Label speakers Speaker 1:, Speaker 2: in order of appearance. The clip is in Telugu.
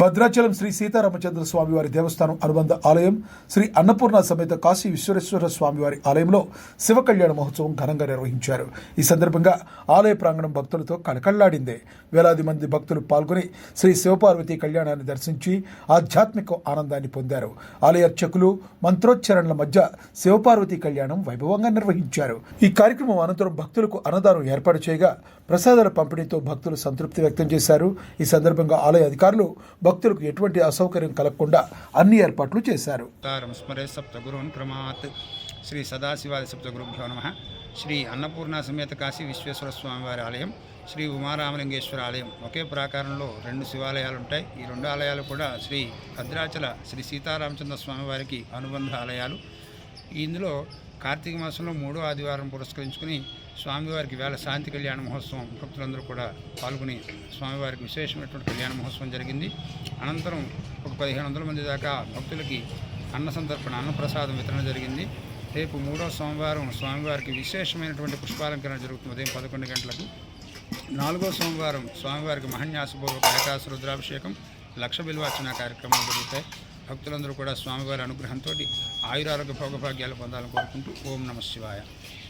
Speaker 1: భద్రాచలం శ్రీ సీతారామచంద్ర స్వామివారి దేవస్థానం అనుబంధ ఆలయం శ్రీ అన్నపూర్ణ సమేత కాశీ విశ్వేశ్వర స్వామివారి ఆలయంలో శివ కళ్యాణ మహోత్సవం ఘనంగా నిర్వహించారు. ఈ సందర్భంగా ఆలయ ప్రాంగణం భక్తులతో కళకళ్లాడింది. వేలాది మంది భక్తులు పాల్గొని శ్రీ శివపార్వతి కళ్యాణాన్ని దర్శించి ఆధ్యాత్మిక ఆనందాన్ని పొందారు. ఆలయ అర్చకులు మంత్రోచ్చరణల మధ్య శివపార్వతి కళ్యాణం వైభవంగా నిర్వహించారు. ఈ కార్యక్రమం అనంతరం భక్తులకు అన్నదానం ఏర్పాటు చేయగా ప్రసాదాల పంపిణీతో భక్తులు సంతృప్తి వ్యక్తం చేశారు. ఈ సందర్భంగా ఆలయ అధికారులు భక్తులకు ఎటువంటి అసౌకర్యం కలగకుండా అన్ని ఏర్పాట్లు చేశారు.
Speaker 2: శ్రీ సదాశివాది సప్తగురుభ్యో నమః. శ్రీ అన్నపూర్ణ సమేత కాశీ విశ్వేశ్వర స్వామివారి ఆలయం, శ్రీ ఉమారామలింగేశ్వర ఆలయం ఒకే ప్రాకారంలో రెండు శివాలయాలు ఉంటాయి. ఈ రెండు ఆలయాలు కూడా శ్రీ భద్రాచల శ్రీ సీతారామచంద్ర స్వామివారికి అనుబంధ ఆలయాలు. ఇందులో కార్తీక మాసంలో 3వ ఆదివారం పురస్కరించుకుని స్వామివారికి వేళ శాంతి కళ్యాణ మహోత్సవం భక్తులందరూ కూడా పాల్గొని స్వామివారికి విశేషమైనటువంటి కళ్యాణ మహోత్సవం జరిగింది. అనంతరం ఒక 1500 మంది దాకా భక్తులకి అన్న సంతర్పణ అన్నప్రసాదం వితరణ జరిగింది. రేపు 3వ సోమవారం స్వామివారికి విశేషమైనటువంటి పుష్పాలంకరణ జరుగుతుంది ఉదయం 11 గంటలకు. 4వ సోమవారం స్వామివారికి మహన్యాసపూర్వక ఏకాశ రుద్రాభిషేకం, లక్ష బిల్వార్చన కార్యక్రమాలు జరుగుతాయి. భక్తులందరూ కూడా స్వామివారి అనుగ్రహంతో ఆయురారోగ్య భోగభాగ్యాలు పొందాలని కోరుకుంటూ ఓం నమః శివాయ.